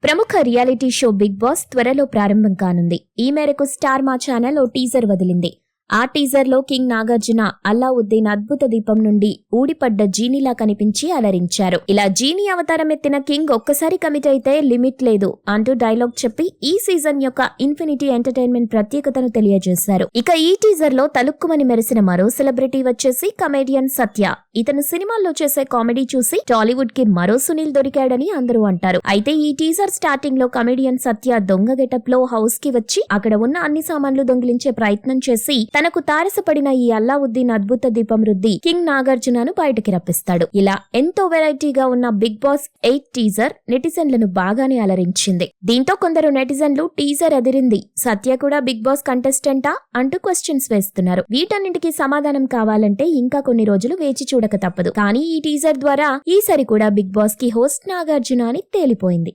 ప్రముఖ reality show big boss త్వరలో ప్రారంభం కానుంది. ఈ మేరకు స్టార్ మా ఛానల్ ఓ టీజర్ వదిలింది. ఆ టీజర్ లో కింగ్ నాగార్జున అల్లావుద్దీన్ అద్భుత దీపం నుండి ఊడిపడ్డ జీనీలా కనిపించి అలరించారు. ఇలా జీనీ అవతారం ఎత్తిన కింగ్ ఒక్కసారి కమిట్ అయితే లిమిట్ లేదు అంటూ డైలాగ్ చెప్పి ఈ సీజన్ యొక్క ఇన్ఫినిటీ ఎంటర్టైన్మెంట్ ప్రత్యేకతను తెలియజేశారు. ఇక ఈ టీజర్ లో తలుక్కుమని మెరిసిన మరో సెలబ్రిటీ వచ్చేసి కమేడియన్ సత్య. ఇతను సినిమాల్లో చేసే కామెడీ చూసి టాలీవుడ్ కి మరో సునీల్ దొరికాడని అందరూ అంటారు. అయితే ఈ టీజర్ స్టార్టింగ్ లో కమేడియన్ సత్య దొంగ గెటప్ లో హౌస్ కి వచ్చి అక్కడ ఉన్న అన్ని సామాన్లు దొంగిలించే ప్రయత్నం చేసి తనకు తారసపడిన ఈ అల్లావుద్దీన్ అద్భుత దీపం రుద్ది కింగ్ నాగార్జునను బయటికి రప్పిస్తాడు. ఇలా ఎంతో వెరైటీగా ఉన్న బిగ్ బాస్ 8 టీజర్ నెటిజన్లను బాగానే అలరించింది. దీంతో కొందరు నెటిజన్లు టీజర్ అదిరింది, సత్య కూడా బిగ్ బాస్ కంటెస్టెంటా అంటూ క్వశ్చన్స్ వేస్తున్నారు. వీటన్నింటికి సమాధానం కావాలంటే ఇంకా కొన్ని రోజులు వేచి చూడక తప్పదు. కానీ ఈ టీజర్ ద్వారా ఈసారి కూడా బిగ్ బాస్ కి హోస్ట్ నాగార్జున అని తేలిపోయింది.